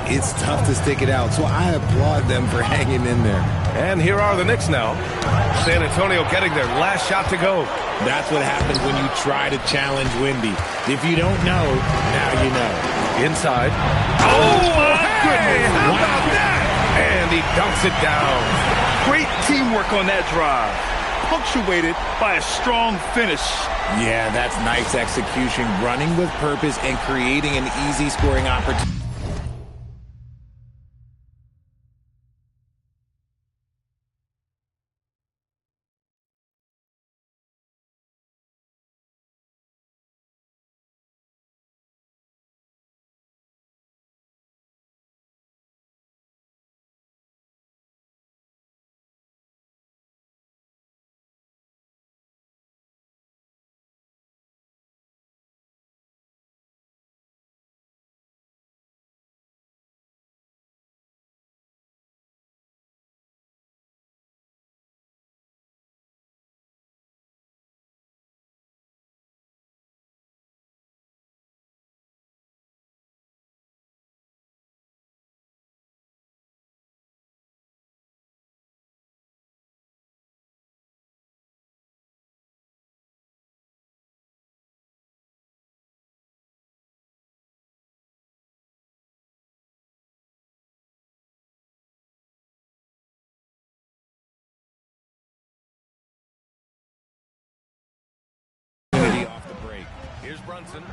It's tough to stick it out, so I applaud them for hanging in there. And here are the Knicks now. San Antonio getting their last shot to go. That's what happens when you try to challenge Wemby. If you don't know, now you know. Inside. Oh, my goodness. How about that? And he dunks it down. Great teamwork on that drive. Punctuated by a strong finish. Yeah, that's nice execution. Running with purpose and creating an easy scoring opportunity. Off the break. Here's Brunson.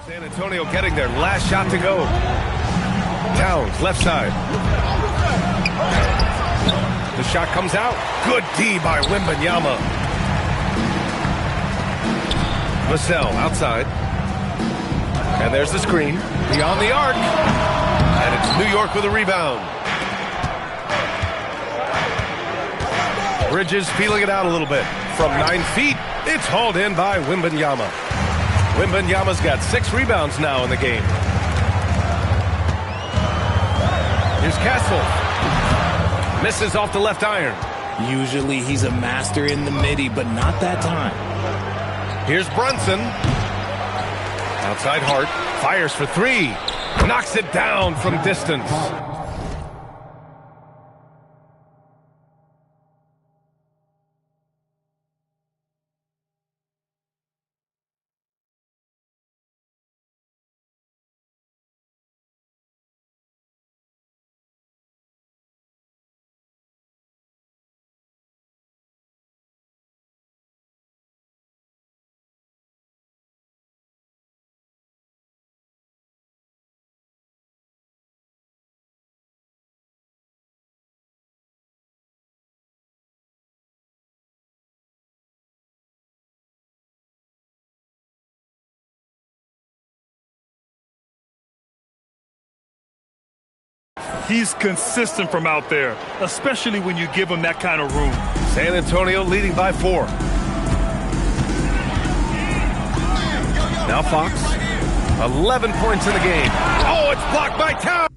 San Antonio getting their last shot to go. Towns, left side. The shot comes out. Good D by Wembanyama. Vassell outside. And there's the screen. Beyond the arc. And it's New York with a rebound. Bridges feeling it out a little bit. From 9 feet, it's hauled in by Wembanyama. Wembanyama's got 6 rebounds now in the game. Here's Castle. Misses off the left iron. Usually he's a master in the midi, but not that time. Here's Brunson. Outside Hart. Fires for 3. Knocks it down from distance. He's consistent from out there, especially when you give him that kind of room. San Antonio leading by 4. Now Fox. 11 points in the game. Oh, it's blocked by Towns.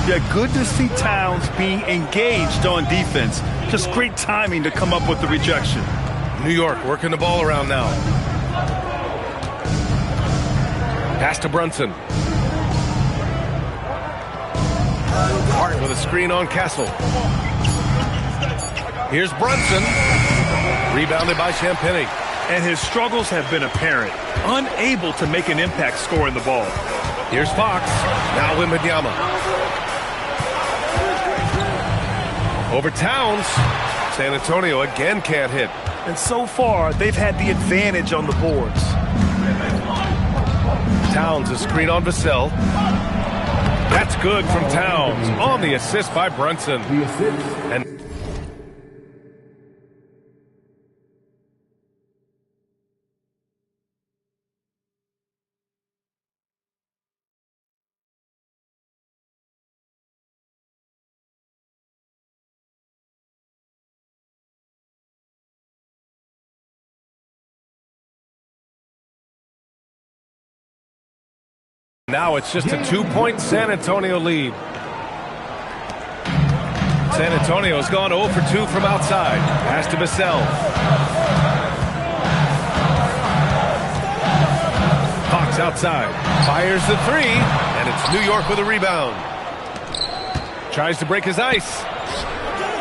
Yeah, good to see Towns being engaged on defense. Just great timing to come up with the rejection. New York working the ball around now. Pass to Brunson. Hart with a screen on Castle. Here's Brunson. Rebounded by Champagnie. And his struggles have been apparent. Unable to make an impact scoring the ball. Here's Fox. Now Wembanyama. Over Towns. San Antonio again can't hit. And so far, they've had the advantage on the boards. Towns, a screen on Vassell. That's good from Towns. On the assist by Brunson. And now it's just a 2-point San Antonio lead. San Antonio has gone 0 for 2 from outside. Pass to Vassell. Fox outside. Fires the three. And it's New York with a rebound. Tries to break his ice.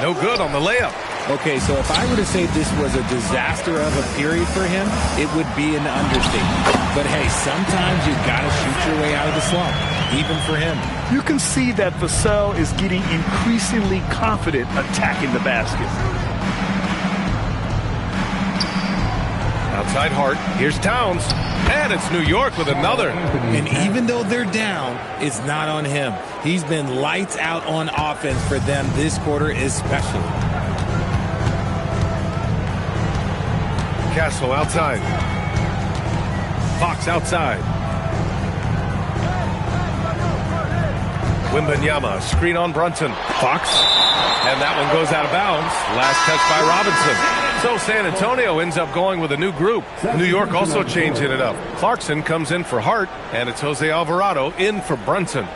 No good on the layup. Okay, so if I were to say this was a disaster of a period for him, it would be an understatement. But hey, sometimes you got to shoot your way out of the slump, even for him. You can see that Vassell is getting increasingly confident attacking the basket. Outside Hart. Here's Towns. And it's New York with another. And even though they're down, it's not on him. He's been lights out on offense for them this quarter especially. Castle outside. Fox outside. Wembanyama, screen on Brunson. Fox. And that one goes out of bounds. Last touch by Robinson. So San Antonio ends up going with a new group. New York also changing it up. Clarkson comes in for Hart, and it's Jose Alvarado in for Brunson.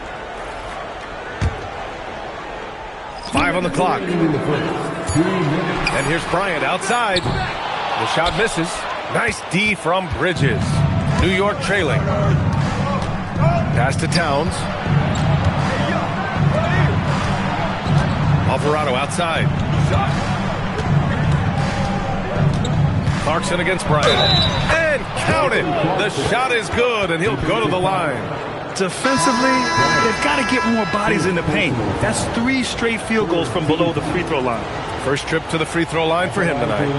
5 on the clock. And here's Bryant outside. The shot misses. Nice D from Bridges. New York trailing. Pass to Towns. Alvarado outside. Clarkson against Bryant. And count it. The shot is good, and he'll go to the line. Defensively, they've got to get more bodies in the paint. That's 3 straight field goals from below the free throw line. First trip to the free throw line for him tonight.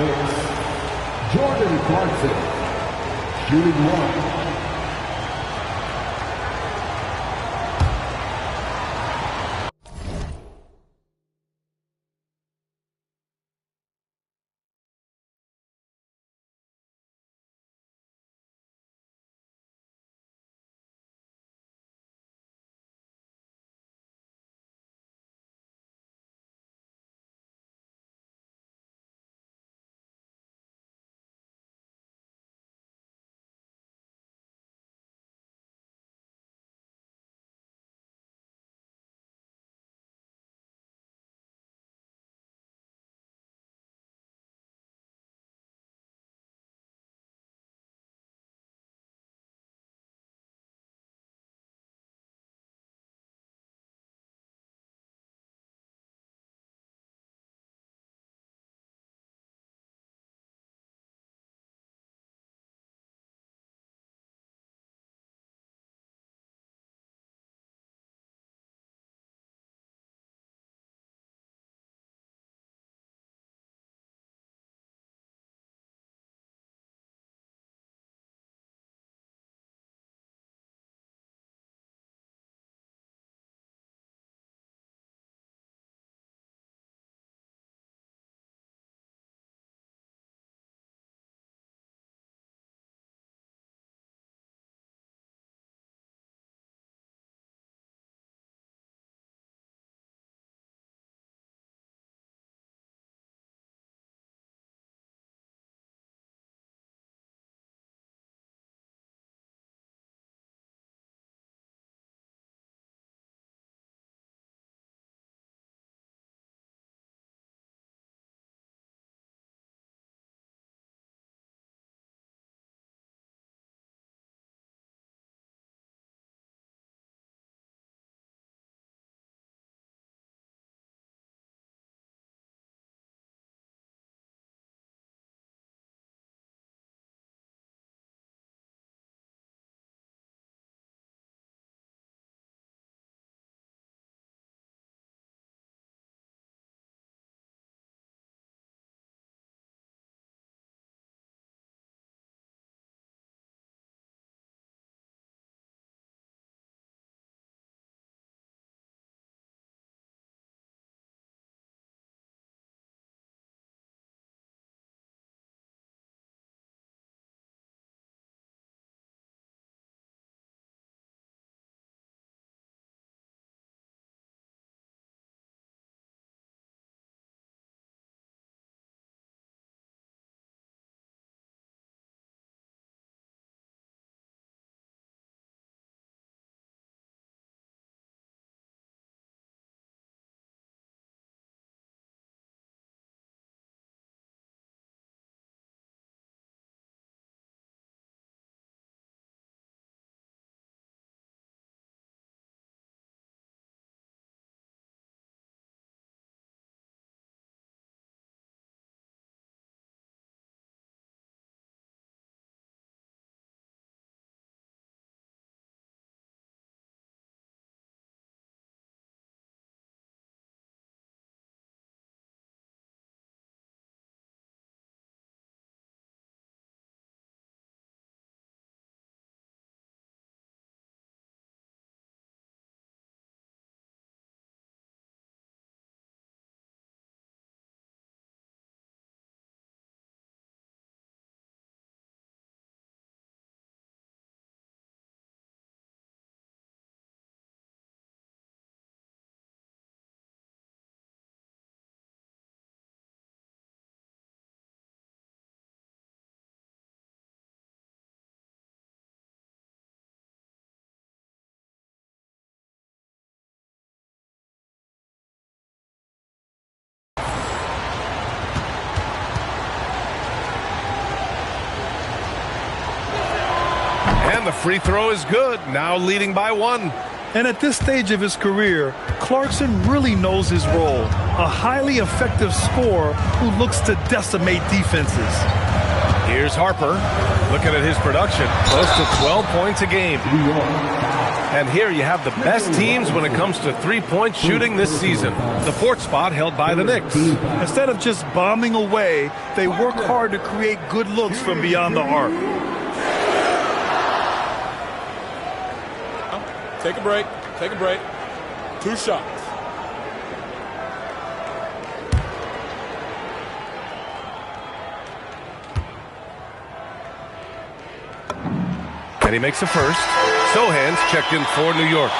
Jordan Clarkson, shooting 1. And the free throw is good, now leading by 1. And at this stage of his career, Clarkson really knows his role. A highly effective scorer who looks to decimate defenses. Here's Harper. Looking at his production, close to 12 points a game. And here you have the best teams when it comes to three-point shooting this season. The 4th spot held by the Knicks. Instead of just bombing away, they work hard to create good looks from beyond the arc. Take a break. Take a break. 2 shots. And he makes the first. Sohan's checked in for New York.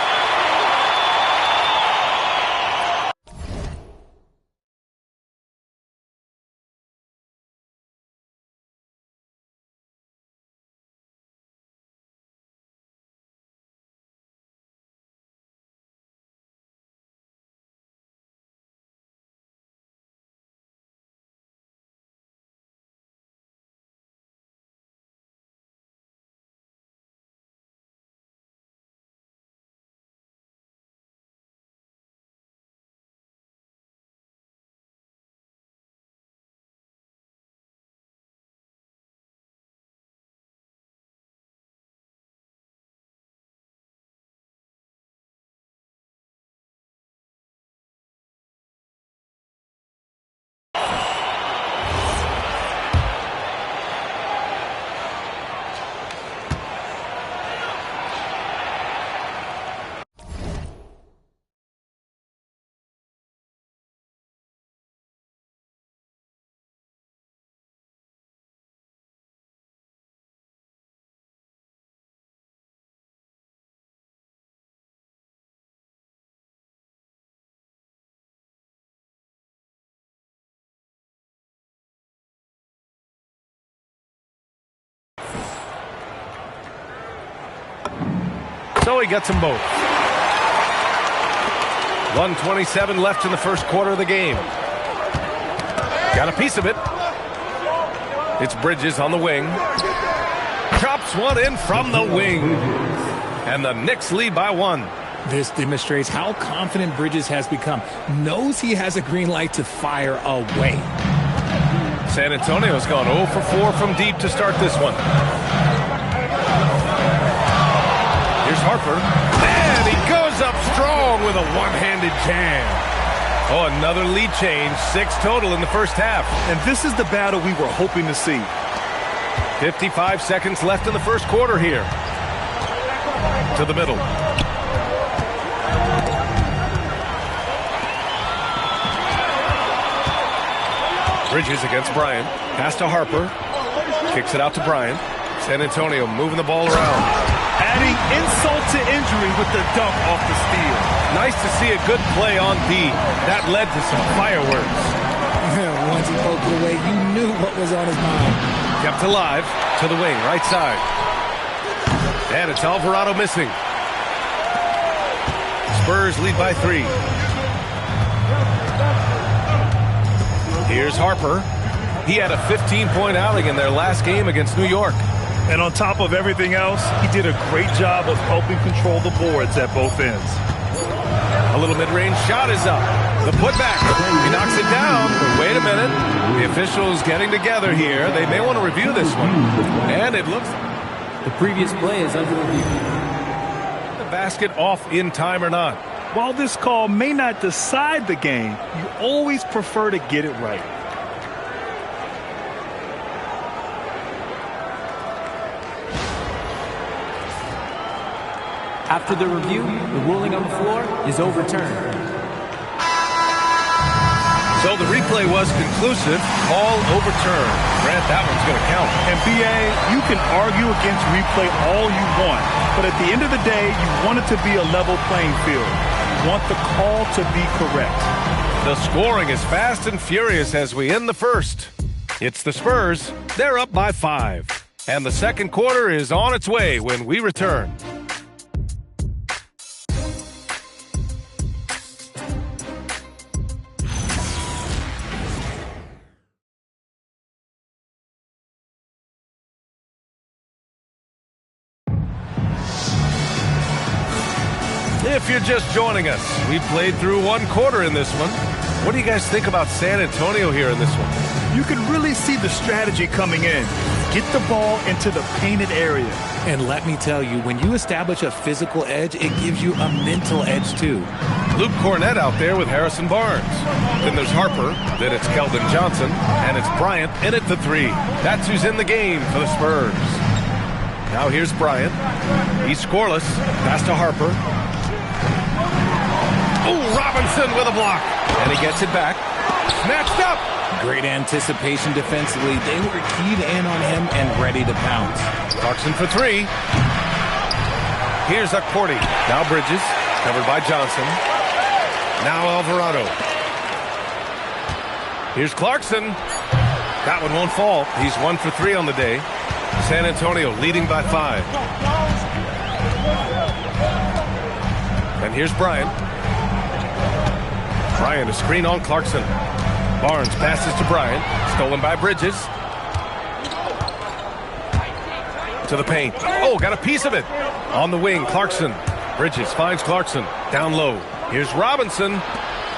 So he gets them both. 1:27 left in the first quarter of the game. Got a piece of it. It's Bridges on the wing. Chops one in from the wing. And the Knicks lead by 1. This demonstrates how confident Bridges has become. Knows he has a green light to fire away. San Antonio's gone 0 for 4 from deep to start this one. Here's Harper. And he goes up strong with a one-handed jam. Oh, another lead change. 6 total in the first half. And this is the battle we were hoping to see. 55 seconds left in the first quarter here. To the middle. Bridges against Bryant. Pass to Harper. Kicks it out to Bryant. San Antonio moving the ball around. Adding insult to injury with the dunk off the steal. Nice to see a good play on D. That led to some fireworks. Once he poked it away, you knew what was on his mind. Kept alive to the wing, right side. And it's Alvarado missing. Spurs lead by 3. Here's Harper. He had a 15-point outing in their last game against New York. And on top of everything else, he did a great job of helping control the boards at both ends. A little mid-range shot is up. The putback. He knocks it down. Wait a minute. The officials getting together here. They may want to review this one. And it looks... The previous play is under review. The basket off in time or not. While this call may not decide the game, you always prefer to get it right. After the review, the ruling on the floor is overturned. So the replay was conclusive. Call overturned. Grant, that one's going to count. And BA, you can argue against replay all you want, but at the end of the day, you want it to be a level playing field. You want the call to be correct. The scoring is fast and furious as we end the first. It's the Spurs. They're up by 5. And the second quarter is on its way when we return. If you're just joining us, we played through one quarter in this one. What do you guys think about San Antonio here in this one? You can really see the strategy coming in. Get the ball into the painted area. And let me tell you, when you establish a physical edge, it gives you a mental edge too. Luke Cornett out there with Harrison Barnes. Then there's Harper. Then it's Keldon Johnson. And it's Bryant in at the 3. That's who's in the game for the Spurs. Now here's Bryant. He's scoreless. Pass to Harper. Oh, Robinson with a block. And he gets it back. Snatched up. Great anticipation defensively. They were keyed in on him and ready to pounce. Clarkson for 3. Here's Okporti. Now Bridges. Covered by Johnson. Now Alvarado. Here's Clarkson. That one won't fall. He's 1 for 3 on the day. San Antonio leading by 5. And here's Bryant. Bryant, a screen on Clarkson. Barnes passes to Bryant. Stolen by Bridges. To the paint. Oh, got a piece of it. On the wing, Clarkson. Bridges finds Clarkson. Down low. Here's Robinson.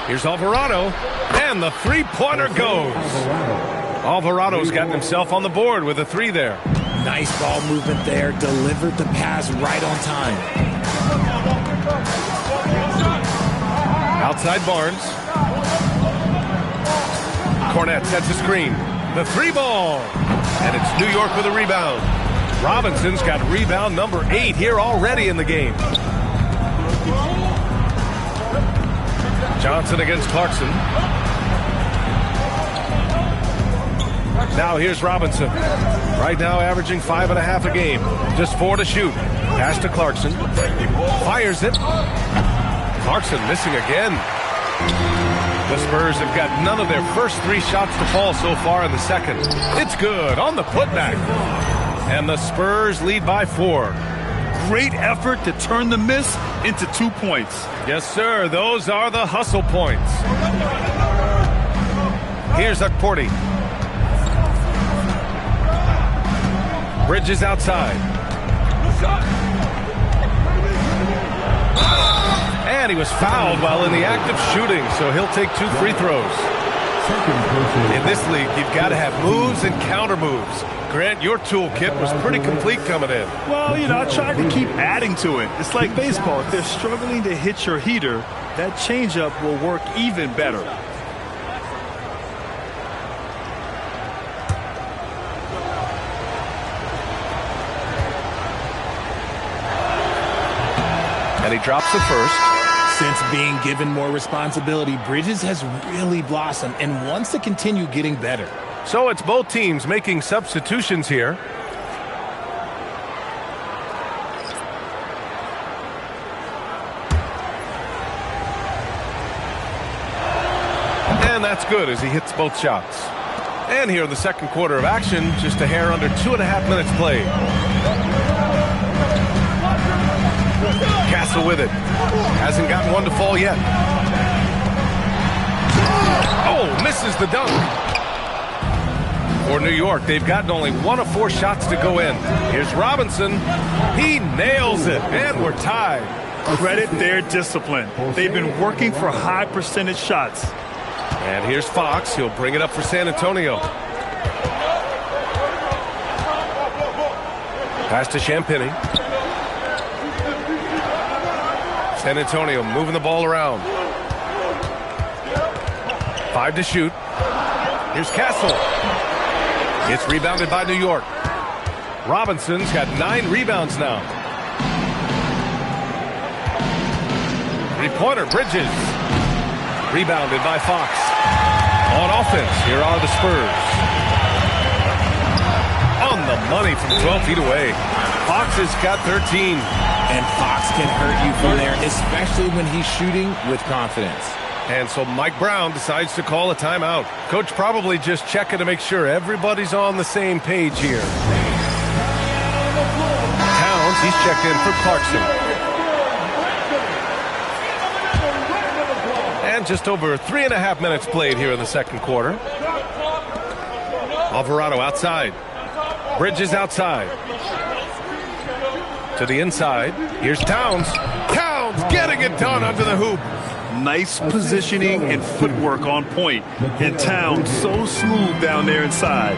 Here's Alvarado. And the three-pointer goes. Alvarado's gotten himself on the board with a 3 there. Nice ball movement there. Delivered the pass right on time. Outside Barnes. Cornett sets a screen. The 3-ball. And it's New York with a rebound. Robinson's got rebound number 8 here already in the game. Johnson against Clarkson. Now here's Robinson. Right now averaging 5.5 a game. Just 4 to shoot. Pass to Clarkson. Fires it. Clarkson missing again. The Spurs have got none of their first 3 shots to fall so far in the second. It's good on the putback. And the Spurs lead by 4. Great effort to turn the miss into 2 points. Yes, sir. Those are the hustle points. Here's Okporti. Bridges outside. And he was fouled while in the act of shooting, so he'll take 2 free throws. In this league, you've got to have moves and counter moves. Grant, your toolkit was pretty complete coming in. Well, I tried to keep adding to it. It's like baseball. If they're struggling to hit your heater, that changeup will work even better. And he drops the first. Since being given more responsibility, Bridges has really blossomed and wants to continue getting better. So it's both teams making substitutions here. And that's good as he hits both shots. And here in the second quarter of action, just a hair under 2.5 minutes played. Castle with it. Hasn't gotten one to fall yet. Oh, misses the dunk. For New York, they've gotten only 1 of 4 shots to go in. Here's Robinson. He nails it, and we're tied. Credit their discipline. They've been working for high percentage shots. And here's Fox. He'll bring it up for San Antonio. Pass to Champagny. San Antonio moving the ball around. 5 to shoot. Here's Castle. It's rebounded by New York. Robinson's got 9 rebounds now. 3-pointer, Bridges. Rebounded by Fox. On offense, here are the Spurs. On the money from 12 feet away. Fox has got 13. And Fox can hurt you from there, especially when he's shooting with confidence. And so Mike Brown decides to call a timeout. Coach probably just checking to make sure everybody's on the same page here. Towns, he's checked in for Clarkson. And just over 3.5 minutes played here in the second quarter. Alvarado outside. Bridges outside. To the inside. Here's Towns. Towns getting it done under the hoop. Nice positioning and footwork on point. And Towns so smooth down there inside.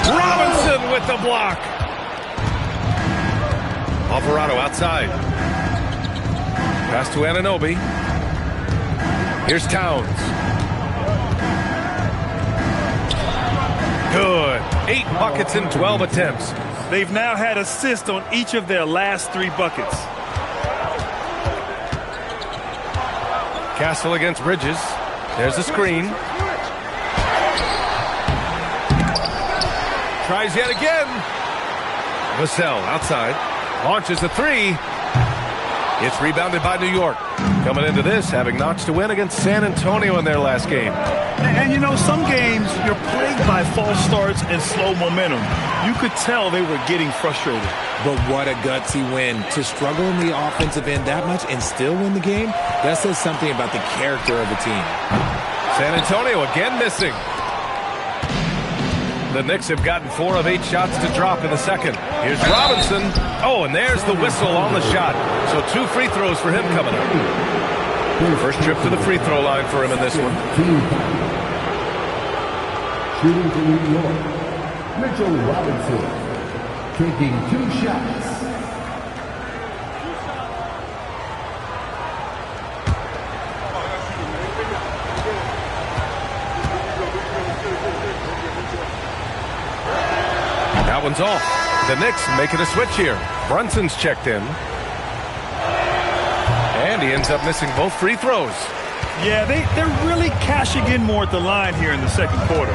Robinson with the block. Alvarado outside. Pass to Anunoby. Here's Towns. Good. 8 buckets in 12 attempts. They've now had assists on each of their last 3 buckets. Castle against Bridges. There's a screen. Tries yet again. Vassell outside. Launches a 3. It's rebounded by New York. Coming into this, having notched a win against San Antonio in their last game. And, you know, some games you're plagued by false starts and slow momentum. You could tell they were getting frustrated. But what a gutsy win. To struggle in the offensive end that much and still win the game, that says something about the character of the team. San Antonio again missing. The Knicks have gotten 4 of 8 shots to drop in the second. Here's Robinson. Oh, and there's the whistle on the shot. So 2 free throws for him coming up. First trip to the free throw line for him in this one. Shooting for New York, Mitchell Robinson, taking 2 shots. That one's off. The Knicks making a switch here. Brunson's checked in. And he ends up missing both free throws. Yeah, they're really cashing in more at the line here in the second quarter.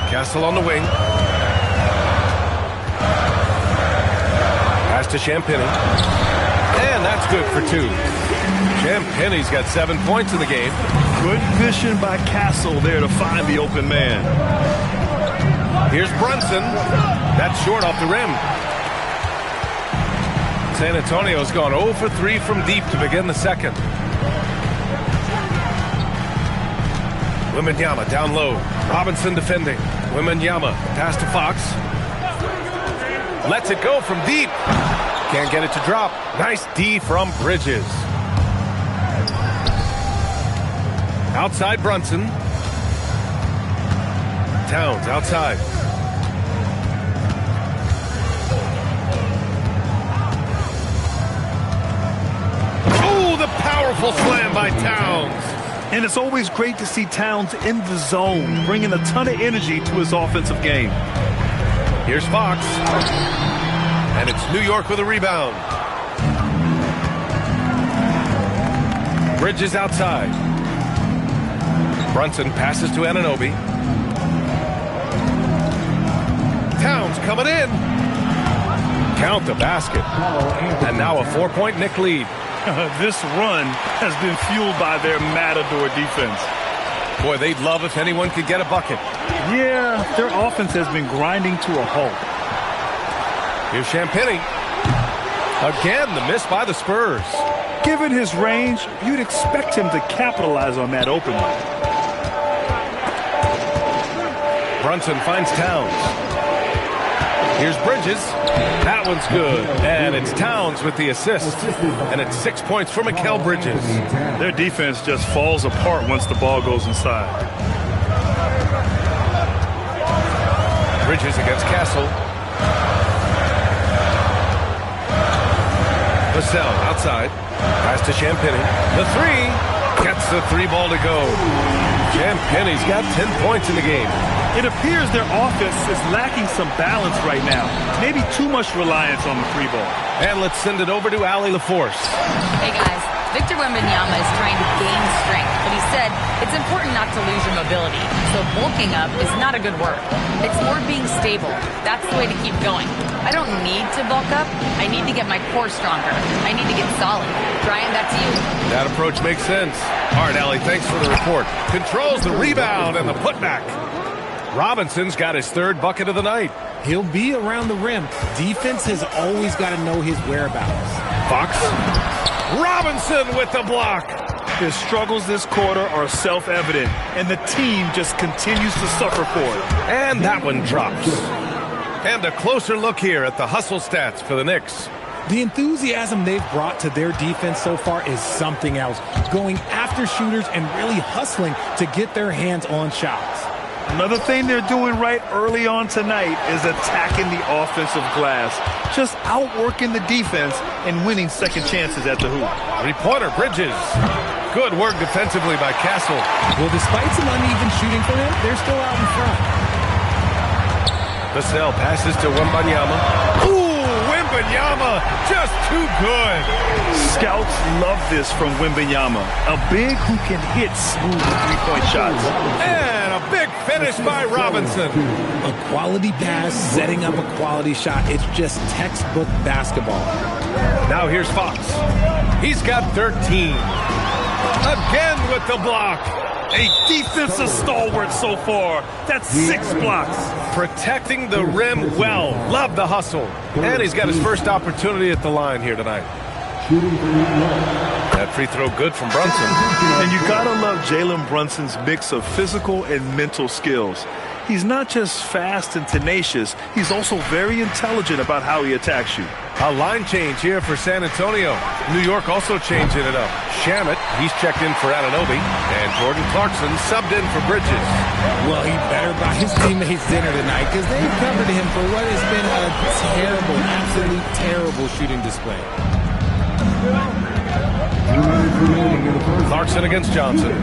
Castle on the wing. Pass to Champagny. And that's good for 2. Champagny's got 7 points in the game. Good vision by Castle there to find the open man. Here's Brunson. That's short off the rim. San Antonio's gone 0 for 3 from deep to begin the second. Wembanyama down low. Robinson defending. Wembanyama pass to Fox. Lets it go from deep. Can't get it to drop. Nice D from Bridges. Outside Brunson. Towns outside. Oh, the powerful slam by Towns. And it's always great to see Towns in the zone, bringing a ton of energy to his offensive game. Here's Fox. And it's New York with a rebound. Bridges outside. Brunson passes to Anunoby. Towns coming in. Count the basket. And now a 4-point Knick lead. This run has been fueled by their matador defense. Boy, they'd love if anyone could get a bucket. Yeah, their offense has been grinding to a halt. Here's Champagny. Again, the miss by the Spurs. Given his range, you'd expect him to capitalize on that openly. Brunson finds Towns. Here's Bridges. That one's good. And it's Towns with the assist. And it's 6 points for Mikal Bridges. Their defense just falls apart once the ball goes inside. Bridges against Castle. Vassell outside. Pass to Champagny. The 3. Gets the 3 ball to go. Champagny's got 10 points in the game. It appears their offense is lacking some balance right now. Maybe too much reliance on the 3 ball. And let's send it over to Allie LaForce. Hey guys, Victor Wembanyama is trying to gain strength, but he said it's important not to lose your mobility. So bulking up is not a good word. It's more being stable. That's the way to keep going. I don't need to bulk up. I need to get my core stronger. I need to get solid. Brian, back to you. That approach makes sense. All right, Allie, thanks for the report. Controls the rebound and the putback. Robinson's got his 3rd bucket of the night. He'll be around the rim. Defense has always got to know his whereabouts. Fox. Robinson with the block. His struggles this quarter are self-evident, and the team just continues to suffer for it. And that one drops. And a closer look here at the hustle stats for the Knicks. The enthusiasm they've brought to their defense so far is something else, going after shooters and really hustling to get their hands on shots. Another thing they're doing right early on tonight is attacking the offensive glass, just outworking the defense and winning second chances at the hoop. Three-pointer, Bridges. Good work defensively by Castle. Well, despite some uneven shooting for them, they're still out in front. Vassell passes to Wembanyama. Ooh, Wembanyama, just too good. Scouts love this from Wembanyama, a big who can hit smooth three-point shots. And a big finish by Robinson. A quality pass, setting up a quality shot. It's just textbook basketball. Now here's Fox. He's got 13. Again with the block. A defensive stalwart so far. That's 6 blocks. Protecting the rim well. Love the hustle. And he's got his first opportunity at the line here tonight. That free throw good from Brunson. And you gotta love Jalen Brunson's mix of physical and mental skills. He's not just fast and tenacious, he's also very intelligent about how he attacks you. A line change here for San Antonio. New York also changing it up. Shamet, he's checked in for Anunoby, and Jordan Clarkson subbed in for Bridges. Well, he better buy his teammates dinner tonight because they've covered him for what has been a terrible, absolute terrible shooting display. Clarkson against Johnson.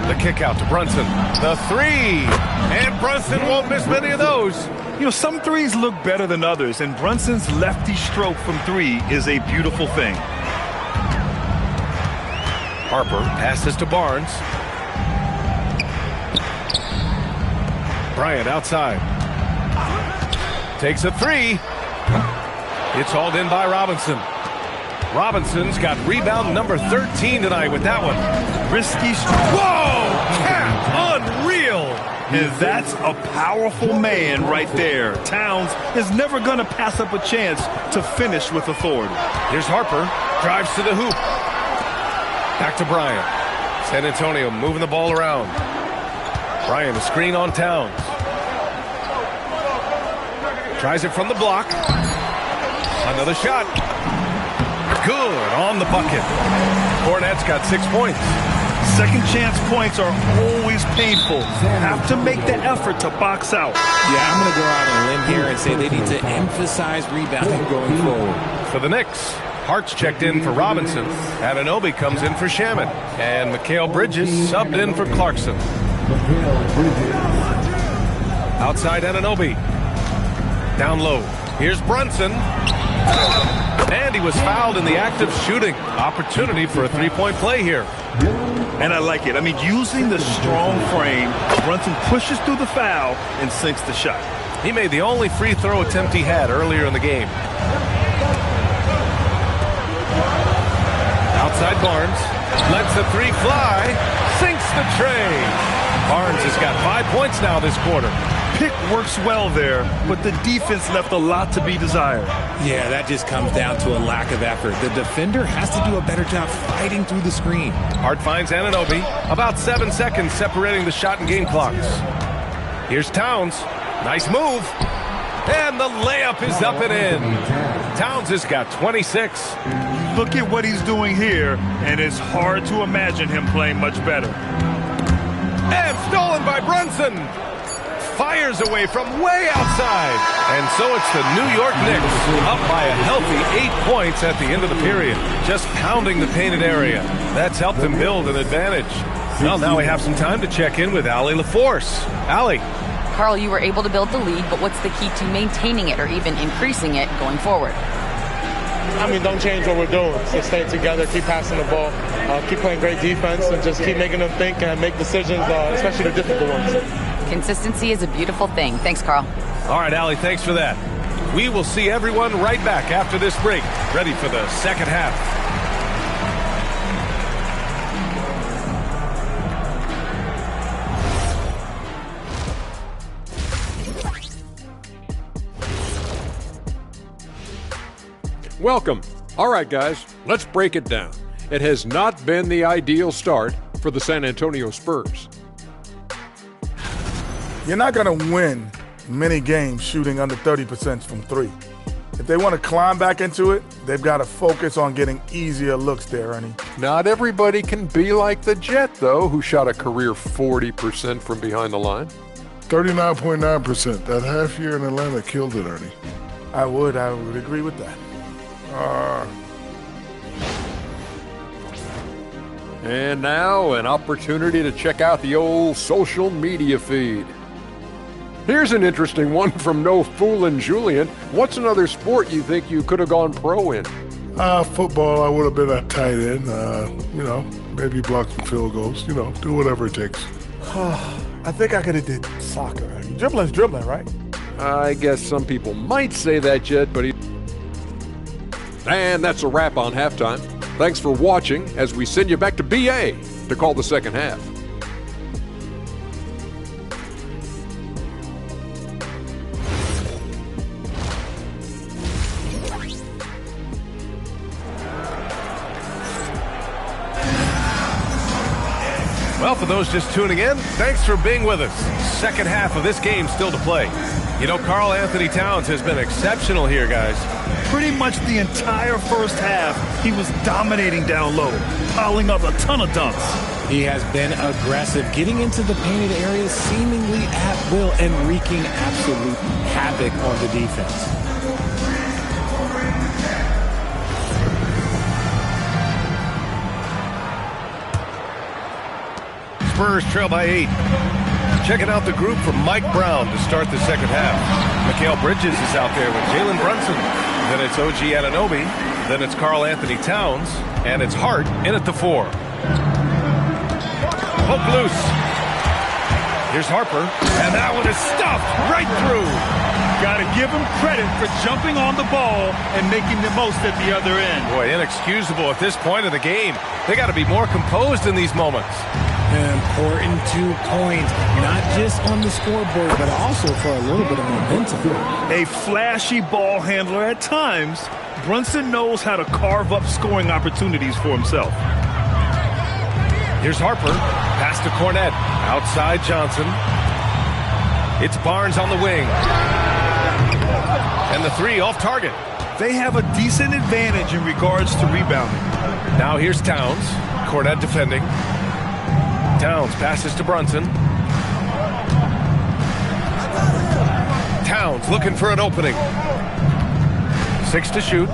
The kick out to Brunson. The three. And Brunson won't miss many of those. You know, some threes look better than others, and Brunson's lefty stroke from 3 is a beautiful thing. Harper passes to Barnes. Bryant outside. Takes a 3. It's hauled in by Robinson. Robinson's got rebound number 13 tonight with that one. Risky. Whoa! Cap! Unreal! And that's a powerful man right there. Towns is never going to pass up a chance to finish with authority. Here's Harper. Drives to the hoop. Back to Bryant. San Antonio moving the ball around. Bryant, a screen on Towns. Tries it from the block. Another shot. Good on the bucket. Cornette's got 6 points. Second chance points are always painful. Have to make the effort to box out. Yeah, I'm going to go out on a limb here and say they need to emphasize rebounding going forward. For the Knicks, Hart's checked in for Robinson. Anunoby comes in for Shamet. And Mikal Bridges subbed in for Clarkson. Outside Anunoby. Down low. Here's Brunson. And he was fouled in the act of shooting. Opportunity for a three-point play here. And I like it. I mean, using the strong frame, Brunson pushes through the foul and sinks the shot. He made the only free throw attempt he had earlier in the game. Outside Barnes. Lets the 3 fly. Sinks the tray. Barnes has got 5 points now this quarter. Pick works well there, but the defense left a lot to be desired. Yeah, that just comes down to a lack of effort. The defender has to do a better job fighting through the screen. Hart finds Anunoby. About 7 seconds separating the shot and game clocks. Here's Towns. Nice move. And the layup is up and in. Towns has got 26. Look at what he's doing here, and it's hard to imagine him playing much better. And stolen by Brunson. Fires away from way outside. And so it's the New York Knicks up by a healthy 8 points at the end of the period. Just pounding the painted area. That's helped them build an advantage. Well, now we have some time to check in with Allie LaForce. Allie. Carl, you were able to build the lead, but what's the key to maintaining it or even increasing it going forward? I mean, don't change what we're doing. So stay together, keep passing the ball, keep playing great defense, and just keep making them think and make decisions, especially the difficult ones. Consistency is a beautiful thing. Thanks, Carl. All right, Allie, thanks for that. We will see everyone right back after this break, ready for the second half. Welcome. All right, guys, let's break it down. It has not been the ideal start for the San Antonio Spurs. You're not going to win many games shooting under 30% from 3. If they want to climb back into it, they've got to focus on getting easier looks there, Ernie. Not everybody can be like the Jet, though, who shot a career 40% from behind the line. 39.9%. That half year in Atlanta killed it, Ernie. I would agree with that. And now an opportunity to check out the old social media feed. Here's an interesting one from No Foolin' Julian. What's another sport you think you could have gone pro in? Football, I would have been a tight end. Maybe block some field goals. Do whatever it takes. I think I could have did soccer. Dribbling's dribbling, right? I guess some people might say that, Jet, but And that's a wrap on halftime. Thanks for watching as we send you back to BA to call the second half. Well, for those just tuning in, thanks for being with us. Second half of this game still to play. Karl Anthony Towns has been exceptional here, guys. Pretty much the entire first half, he was dominating down low, piling up a ton of dunks. He has been aggressive, getting into the painted areas seemingly at will and wreaking absolute havoc on the defense. Spurs trail by 8. Checking out the group from Mike Brown to start the second half. Mikal Bridges is out there with Jalen Brunson. Then it's OG Anunoby. Then it's Karl Anthony Towns. And it's Hart in at the 4. Hook loose. Here's Harper. And that one is stuffed right through. Got to give him credit for jumping on the ball and making the most at the other end. Boy, inexcusable at this point of the game. They got to be more composed in these moments. An important 2 points, not just on the scoreboard, but also for a little bit of momentum. A flashy ball handler at times, Brunson knows how to carve up scoring opportunities for himself. Here's Harper. Pass to Cornette. Outside Johnson. It's Barnes on the wing. And the 3 off target. They have a decent advantage in regards to rebounding. Now here's Towns. Cornette defending. Towns passes to Brunson. Towns looking for an opening. 6 to shoot.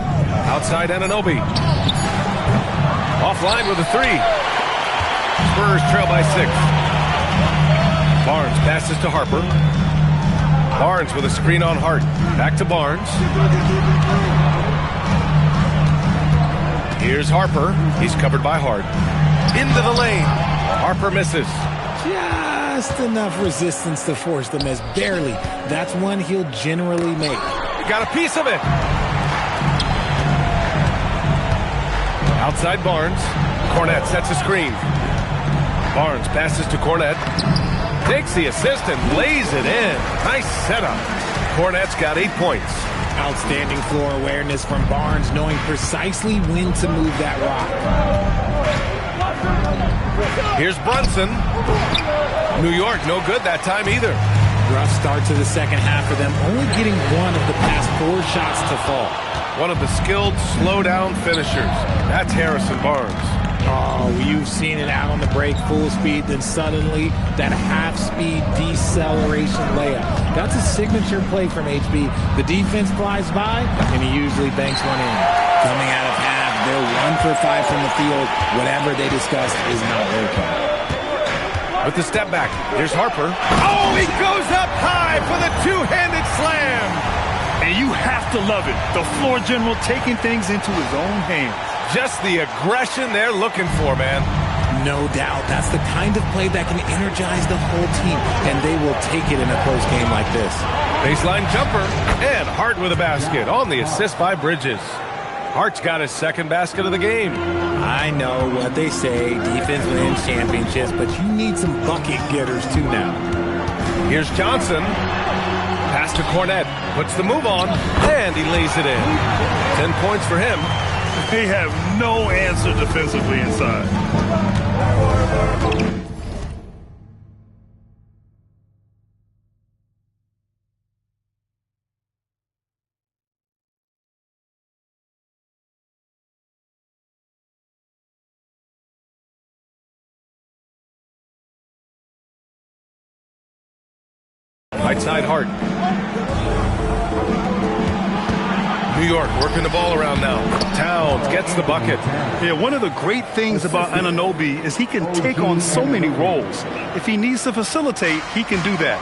Outside Anunoby. Offline with a 3. Spurs trail by 6. Barnes passes to Harper. Barnes with a screen on Hart. Back to Barnes. Here's Harper. He's covered by Hart. Into the lane. Harper misses. Just enough resistance to force the miss. Barely. That's one he'll generally make. He got a piece of it. Outside Barnes. Cornette sets a screen. Barnes passes to Cornette. Takes the assist and lays it in. Nice setup. Cornette's got 8 points. Outstanding floor awareness from Barnes, knowing precisely when to move that rock. Here's Brunson. New York, no good that time either. Rough start to the second half for them, only getting one of the past 4 shots to fall. One of the skilled slow-down finishers. That's Harrison Barnes. Oh, you've seen it out on the break, full speed, then suddenly that half-speed deceleration layup. That's a signature play from HB. The defense flies by, and he usually banks one in. Coming out of half, they're 1 for 5 from the field. Whatever they discussed is not working. With the step back, here's Harper. Oh, he goes up high for the two-handed slam. And you have to love it. The floor general taking things into his own hands. Just the aggression they're looking for, man. No doubt. That's the kind of play that can energize the whole team, and they will take it in a close game like this. Baseline jumper, and Hart with a basket on the assist by Bridges. Hart's got his second basket of the game. I know what they say, defense wins championships, but you need some bucket getters too now. Here's Johnson. Pass to Cornette. Puts the move on, and he lays it in. 10 points for him. They have no answer defensively inside. Right side, Hart. New York working the ball around now. Towns gets the bucket. Yeah, one of the great things about Anunoby is he can take on so many roles. If he needs to facilitate, he can do that.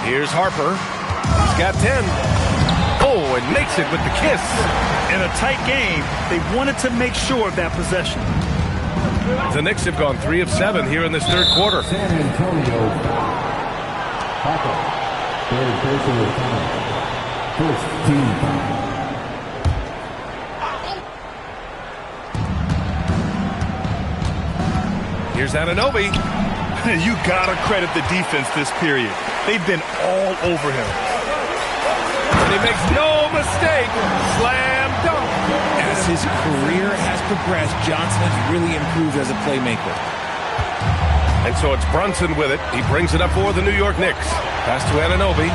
Here's Harper. He's got 10. Oh, and makes it with the kiss. In a tight game, they wanted to make sure of that possession. The Knicks have gone 3 of 7 here in this third quarter. San Antonio. Harper. Third personal foul. First team foul. Here's Anunoby. You gotta credit the defense this period. They've been all over him. And he makes no mistake. Slam dunk. As his career has progressed, Johnson has really improved as a playmaker. And so it's Brunson with it. He brings it up for the New York Knicks. Pass to Anunoby.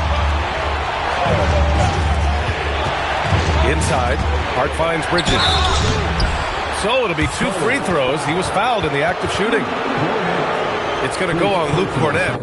Inside. Hart finds Bridges. So it'll be 2 free throws. He was fouled in the act of shooting. It's going to go on Luke Cornett.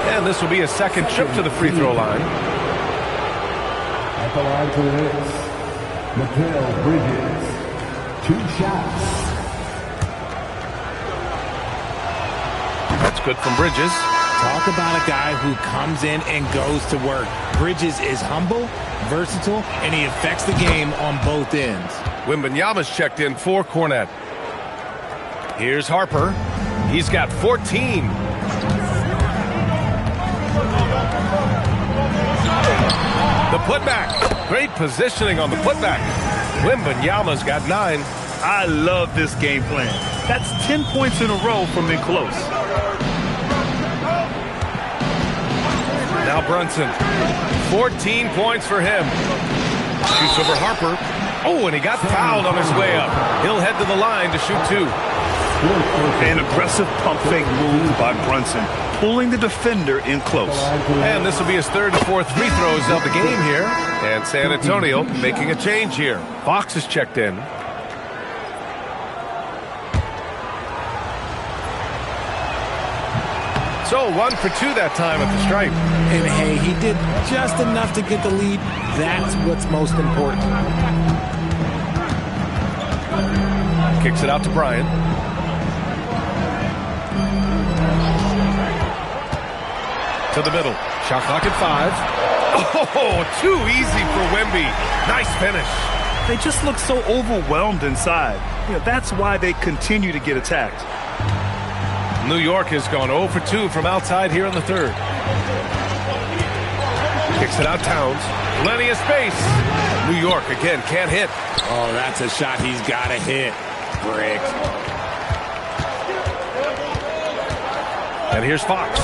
And this will be a second trip to the free throw line. At the line for the Knicks, Mikal Bridges. 2 shots. That's good from Bridges. Talk about a guy who comes in and goes to work. Bridges is humble, versatile, and he affects the game on both ends. Wembanyama's checked in for Cornett. Here's Harper. He's got 14. The putback. Great positioning on the putback. Wembanyama's got 9. I love this game plan. That's 10 points in a row from in close. Now Brunson. 14 points for him. Shoots over Harper. Oh, and he got fouled on his way up. He'll head to the line to shoot 2. An aggressive pump fake move by Brunson, pulling the defender in close. And this will be his 3rd and 4th free throws of the game here. And San Antonio making a change here. Fox is checked in. So 1 for 2 that time at the stripe. And hey, he did just enough to get the lead. That's what's most important. Kicks it out to Bryant. To the middle. Shot clock at 5. Oh, too easy for Wemby. Nice finish. They just look so overwhelmed inside. You know, that's why they continue to get attacked. New York has gone 0 for 2 from outside here in the 3rd. Kicks it out Towns. Plenty of space. New York again can't hit. Oh, that's a shot he's got to hit. Brick. And here's Fox.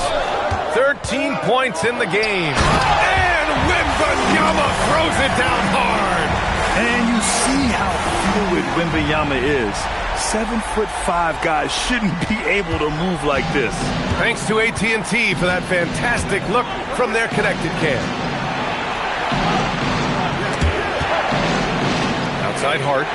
13 points in the game. And Wembanyama throws it down hard. And you see how fluid Wembanyama is. 7'5" guys shouldn't be able to move like this. Thanks to AT&T for that fantastic look from their connected cam. Outside Hart.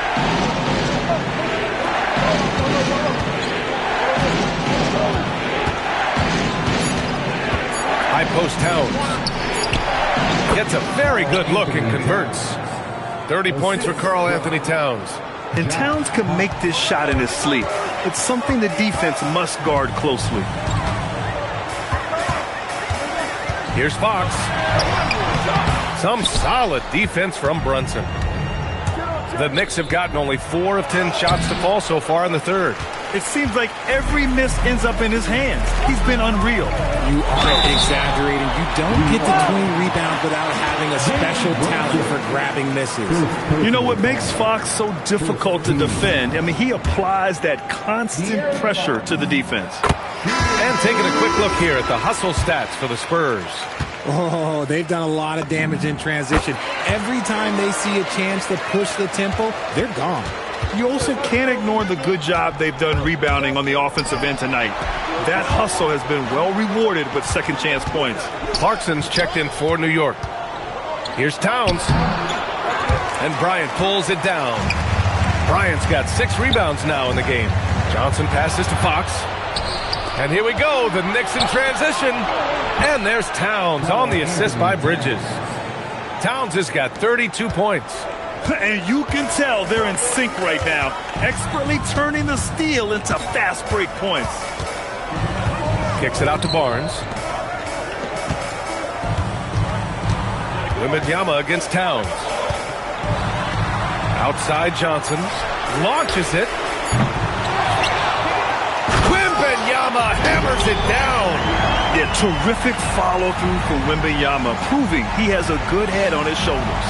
High post Towns. Gets a very good look and converts. 30 points for Karl Anthony Towns. And Towns can make this shot in his sleep. It's something the defense must guard closely. Here's Fox. Some solid defense from Brunson. The Knicks have gotten only 4 of 10 shots to fall so far in the third. It seems like every miss ends up in his hands. He's been unreal. You aren't exaggerating. You don't get to 20 rebounds without having a special talent for grabbing misses. You know what makes Fox so difficult to defend? I mean, he applies that constant pressure to the defense. And taking a quick look here at the hustle stats for the Spurs. Oh, they've done a lot of damage in transition. Every time they see a chance to push the tempo, they're gone. You also can't ignore the good job they've done rebounding on the offensive end tonight. That hustle has been well rewarded with second chance points. Clarkson's checked in for New York. Here's Towns. And Bryant pulls it down. Bryant's got 6 rebounds now in the game. Johnson passes to Fox. And here we go, the Knicks in transition. And there's Towns on the assist by Bridges. Towns has got 32 points. And you can tell they're in sync right now, expertly turning the steal into fast break points. Kicks it out to Barnes. Wembanyama against Towns. Outside Johnson. Launches it. Wembanyama hammers it down. Yeah, terrific follow-through for Wembanyama, proving he has a good head on his shoulders.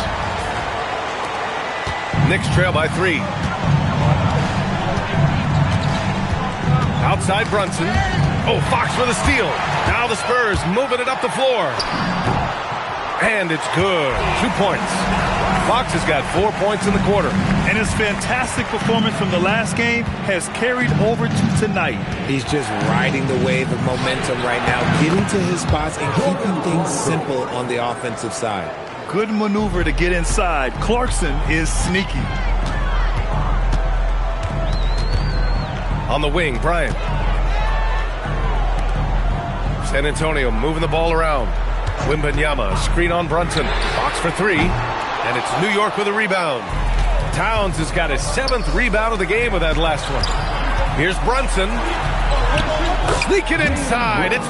Knicks trail by 3. Outside Brunson. Oh, Fox with a steal. Now the Spurs moving it up the floor. And it's good. 2 points. Fox has got 4 points in the quarter. And his fantastic performance from the last game has carried over to tonight. He's just riding the wave of momentum right now, getting to his spots and keeping things simple on the offensive side. Good maneuver to get inside. Clarkson is sneaky. On the wing, Bryant. San Antonio moving the ball around. Wembanyama, screen on Brunson. Fox for 3. And it's New York with a rebound. Towns has got his 7th rebound of the game with that last one. Here's Brunson. Sneaking inside. It's